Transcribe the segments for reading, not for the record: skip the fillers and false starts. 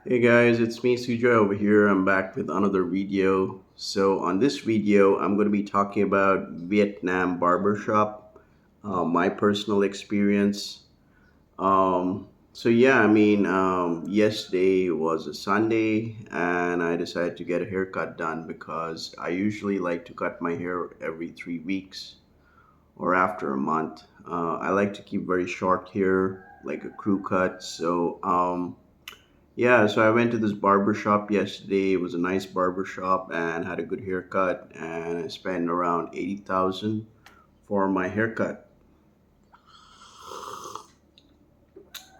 Hey guys, it's me Sujoy over here. I'm back with another video. So on this video, I'm going to be talking about Vietnam barbershop, my personal experience. Yesterday was a Sunday, and I decided to get a haircut done because I usually like to cut my hair every 3 weeks or after a month. I like to keep very short hair, like a crew cut. So I went to this barber shop yesterday. It was a nice barber shop and had a good haircut, and I spent around 80,000 for my haircut.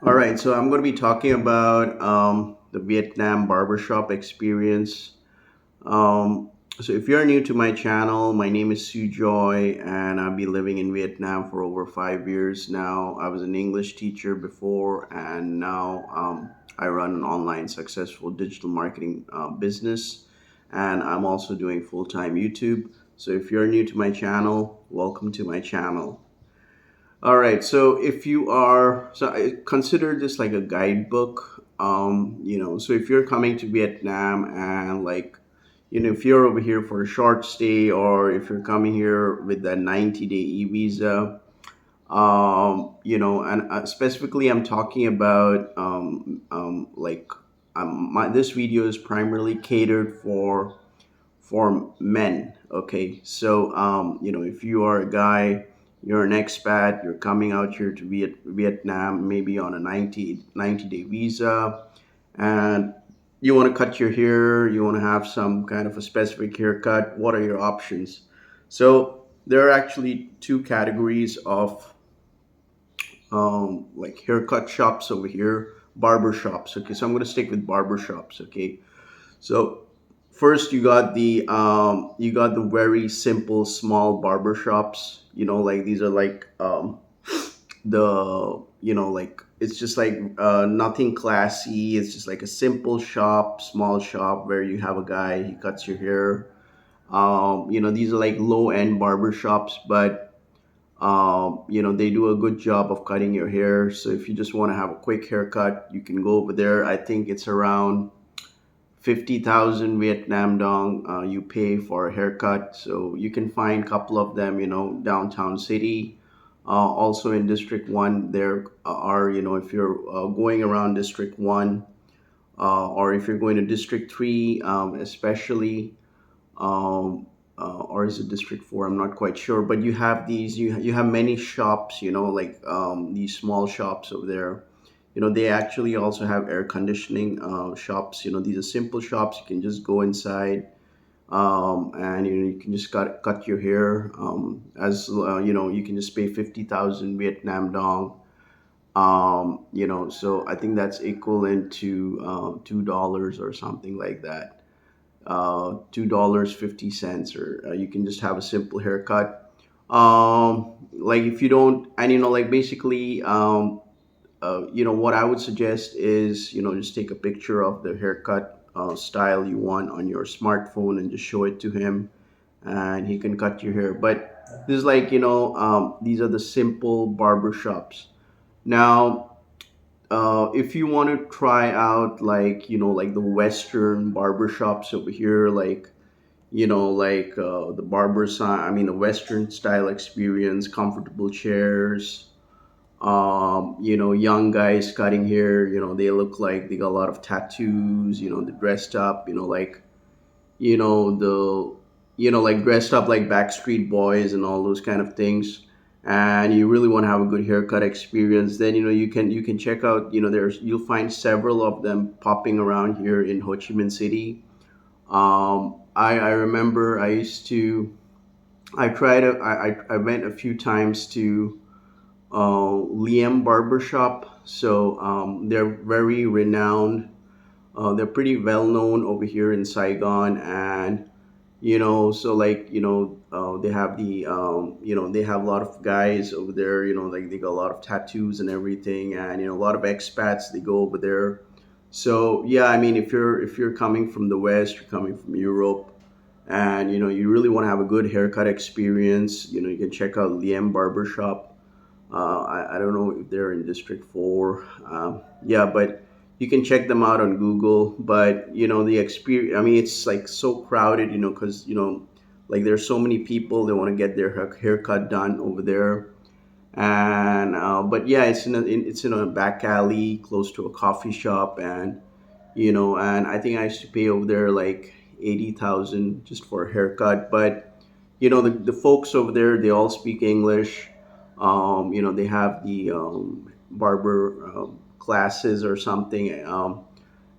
All right, so I'm going to be talking about the Vietnam barbershop experience. So if you're new to my channel, my name is Sujoy, and I've been living in Vietnam for over 5 years now. I was an English teacher before, and now I run an online successful digital marketing business, and I'm also doing full-time YouTube. So if you're new to my channel, welcome to my channel. All right, so if you are, so I consider this like a guidebook. So if you're coming to Vietnam and if you're over here for a short stay, or if you're coming here with that 90-day e-visa, and specifically I'm talking about this video is primarily catered for men. Okay, so if you are a guy, you're an expat, you're coming out here to Vietnam, maybe on a 90-day visa, and you want to cut your hair, you want to have some kind of a specific haircut. What are your options? So there are actually two categories of like haircut shops over here, barber shops. Okay, so I'm going to stick with barber shops. Okay, so first you got the very simple small barber shops. Like these are like the like it's just like nothing classy. It's just like a simple shop, small shop where you have a guy, he cuts your hair. These are like low end barber shops, but they do a good job of cutting your hair. So if you just want to have a quick haircut, you can go over there. I think it's around 50,000 Vietnam dong you pay for a haircut. So you can find a couple of them, downtown city. Also in District 1, there are, if you're going around District 1, or if you're going to District 3, especially, or is it District 4? I'm not quite sure. But you have many shops, like these small shops over there. They actually also have air conditioning shops. These are simple shops. You can just go inside, and you can just cut your hair. As you can just pay 50,000 Vietnam dong. So I think that's equivalent to $2 or something like that. $2.50, or you can just have a simple haircut. Like if you don't, and like basically, what I would suggest is, just take a picture of the haircut style you want on your smartphone and just show it to him, and he can cut your hair. But this is like, these are the simple barber shops. Now, if you want to try out like the Western barber shops over here, like the the Western style experience, comfortable chairs, young guys cutting hair, they look like they got a lot of tattoos, they're dressed up, like, the, like dressed up like Backstreet Boys and all those kind of things. And you really want to have a good haircut experience, then, you can check out, you'll find several of them popping around here in Ho Chi Minh City. I remember I used to, I went a few times to Liam Barbershop. So they're very renowned. They're pretty well known over here in Saigon, and so like they have they have a lot of guys over there. Like they got a lot of tattoos and everything, and a lot of expats, they go over there. So yeah, I mean, if you're coming from the West, you're coming from Europe, and you really want to have a good haircut experience, you can check out Liam Barbershop. I don't know if they're in District 4. Yeah, but You can check them out on Google. But the experience. I mean, it's like so crowded. Because like there's so many people that want to get their haircut done over there. And but yeah, it's in a back alley close to a coffee shop. And I think I used to pay over there like 80,000 just for a haircut. But the folks over there, they all speak English. They have the barber classes or something.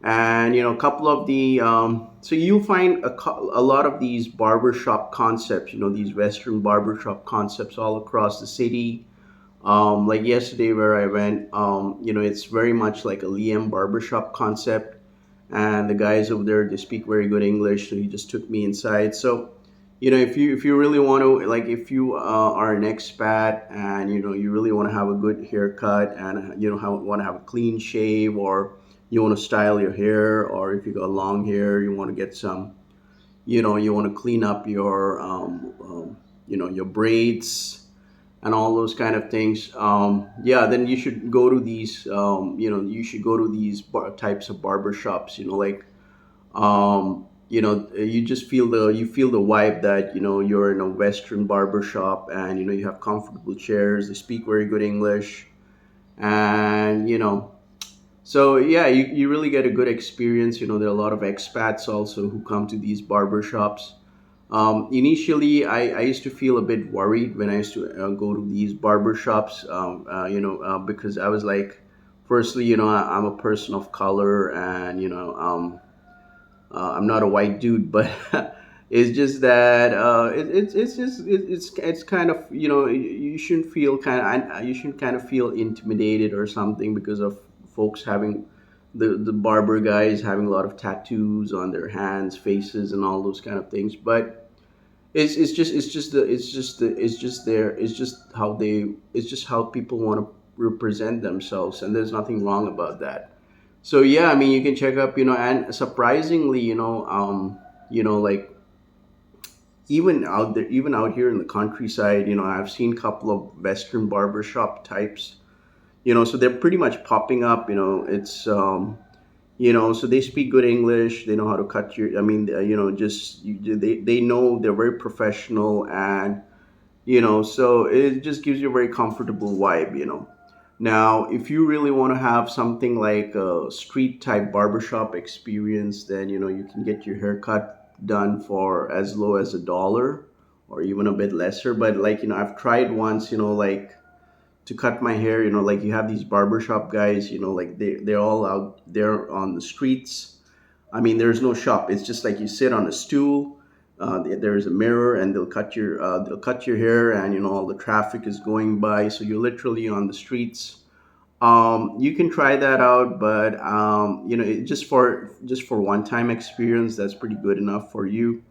And a couple of the so you'll find a lot of these barbershop concepts, these Western barbershop concepts all across the city. Like yesterday where I went, it's very much like a Liam barbershop concept. And the guys over there, they speak very good English. So he just took me inside. So, if you really want to, like, if you are an expat and, you really want to have a good haircut and, want to have a clean shave, or you want to style your hair, or if you got long hair, you want to get some, you want to clean up your braids and all those kind of things. Yeah, then you should go to these. You should go to these types of barber shops. Like you just feel the vibe that you're in a Western barber shop, and you have comfortable chairs. They speak very good English, and so yeah, you really get a good experience. There are a lot of expats also who come to these barber shops. Initially, I used to feel a bit worried when I used to go to these barber shops, because I was like, firstly, I'm a person of color, and I'm not a white dude. But it's just that it's kind of you shouldn't feel you shouldn't kind of feel intimidated or something because of folks having the barber guys having a lot of tattoos on their hands, faces, and all those kind of things. But it's just how people want to represent themselves, and there's nothing wrong about that. So yeah, I mean, you can check up, and surprisingly, like even out here in the countryside, I've seen a couple of Western barbershop types, so they're pretty much popping up. So they speak good English. They know how to cut your. I mean, they know they're very professional, and so it just gives you a very comfortable vibe. Now, if you really want to have something like a street type barbershop experience, then you can get your haircut done for as low as $1 or even a bit lesser. But like I've tried once, like to cut my hair. Like you have these barbershop guys, like they're all out there on the streets. I mean, there's no shop. It's just like you sit on a stool. There's a mirror, and they'll cut your hair, and all the traffic is going by, so you're literally on the streets. You can try that out, but just for one time experience, that's pretty good enough for you.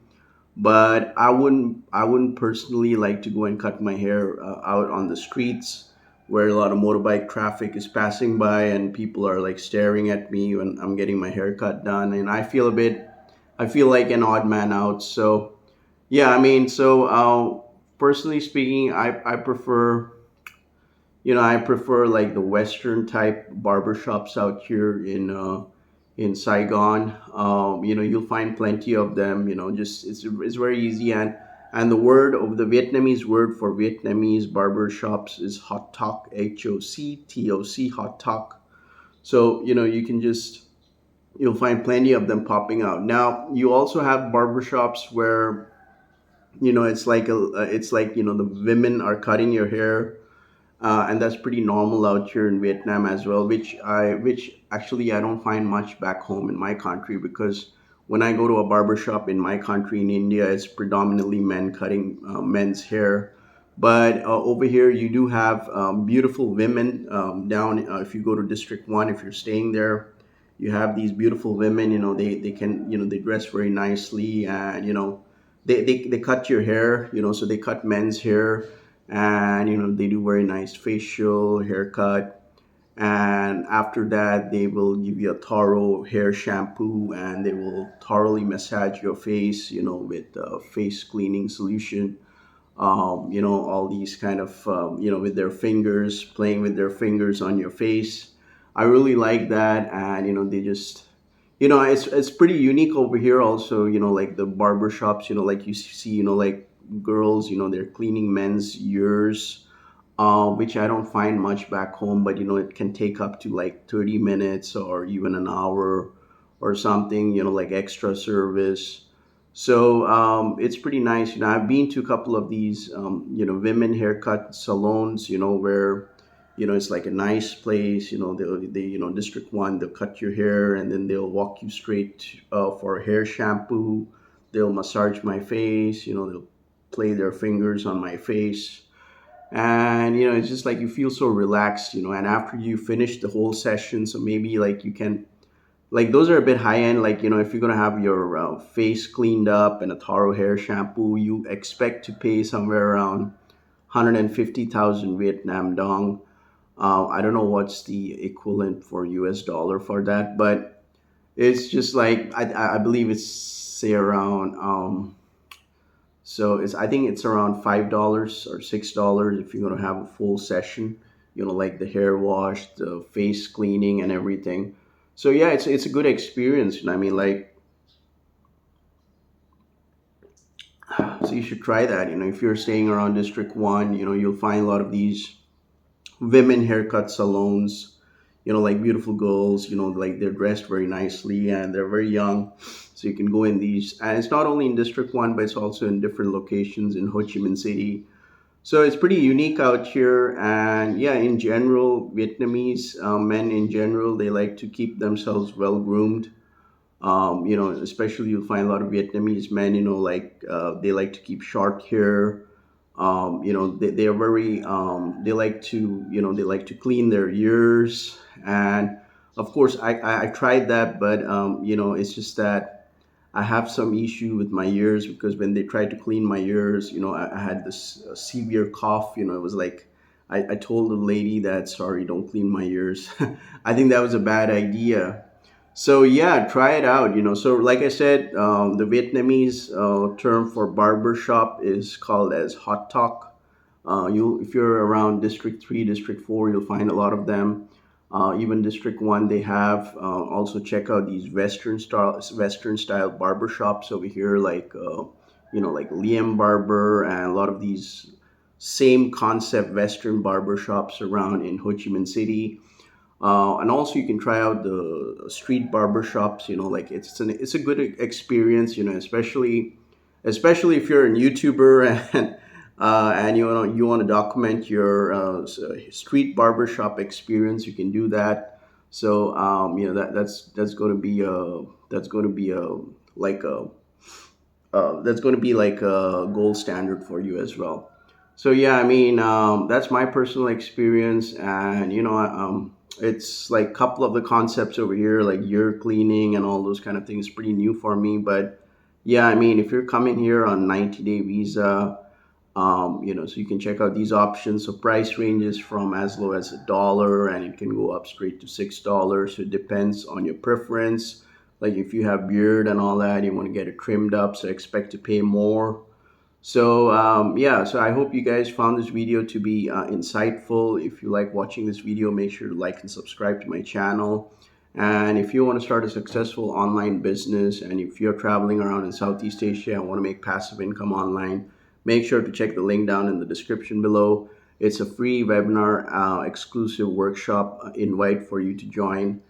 But I wouldn't personally like to go and cut my hair out on the streets where a lot of motorbike traffic is passing by and people are like staring at me when I'm getting my hair cut done, and I feel like an odd man out. So yeah, I mean, so personally speaking, I prefer like the Western type barbershops out here in Saigon. You'll find plenty of them. Just it's very easy, and the Vietnamese word for Vietnamese barber shops is Hoc Toc, HOCTOC, Hoc Toc. So you can just you'll find plenty of them popping out. Now you also have barbershops where it's like the women are cutting your hair, and that's pretty normal out here in Vietnam as well. Which actually I don't find much back home in my country, because when I go to a barber shop in my country in India, it's predominantly men cutting men's hair. But over here, you do have beautiful women down. If you go to District One, if you're staying there, you have these beautiful women. They can they dress very nicely, and they cut your hair. So they cut men's hair, and they do very nice facial haircut, and after that they will give you a thorough hair shampoo, and they will thoroughly massage your face with face cleaning solution. All these kind of with their fingers, playing with their fingers on your face. I really like that. And they just, it's pretty unique over here also, like the barber shops, like you see, like girls, they're cleaning men's ears, which I don't find much back home, but it can take up to like 30 minutes or even an hour or something, like extra service. So it's pretty nice. I've been to a couple of these, women haircut salons, where, it's like a nice place. They District 1, they'll cut your hair and then they'll walk you straight for hair shampoo. They'll massage my face, they'll play their fingers on my face, and it's just like you feel so relaxed, and after you finish the whole session, so maybe like you can, like, those are a bit high end, like, if you're gonna have your face cleaned up and a Taro hair shampoo, you expect to pay somewhere around 150,000 Vietnam dong. I don't know what's the equivalent for US dollar for that, but it's just like I believe it's say around so it's I think it's around $5 or $6 if you're gonna have a full session. Like the hair wash, the face cleaning, and everything. So yeah, it's a good experience. I mean, like, so you should try that. If you're staying around District One, you'll find a lot of these women haircut salons. Like beautiful girls. Like they're dressed very nicely and they're very young. So you can go in these, and it's not only in District One, but it's also in different locations in Ho Chi Minh City. So it's pretty unique out here, and yeah, in general, Vietnamese men in general, they like to keep themselves well groomed. Especially you'll find a lot of Vietnamese men, like they like to keep short hair. They are very, they like to clean their ears. And of course, I tried that, but, it's just that I have some issue with my ears because when they tried to clean my ears, I had this severe cough. It was like I told the lady that, sorry, don't clean my ears. I think that was a bad idea. So yeah, try it out. So like I said, the Vietnamese term for barber shop is called as Hoc Toc. If you're around District 3, District 4, you'll find a lot of them. Even District 1, they have. Also check out these Western style barber shops over here, like like Liam Barber, and a lot of these same concept Western barber shops around in Ho Chi Minh City. And also you can try out the street barber shops. Like it's a good experience. Especially if you're a YouTuber and you want to document your street barbershop experience, you can do that. So that's going to be like a that's going to be like a gold standard for you as well. So yeah, I mean, that's my personal experience, and it's like a couple of the concepts over here, like ear cleaning and all those kind of things, pretty new for me. But yeah, I mean, if you're coming here on 90-day visa, so you can check out these options. So price ranges from as low as $1, and it can go up straight to $6. So it depends on your preference. Like if you have beard and all that, you want to get it trimmed up, so expect to pay more. So yeah, so I hope you guys found this video to be insightful. If you like watching this video, make sure to like and subscribe to my channel. And if you want to start a successful online business, and if you're traveling around in Southeast Asia and want to make passive income online, make sure to check the link down in the description below. It's a free webinar exclusive workshop invite for you to join.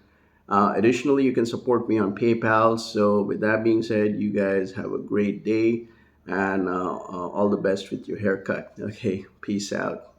Additionally, you can support me on PayPal. So with that being said, you guys have a great day, and all the best with your haircut. Okay, peace out.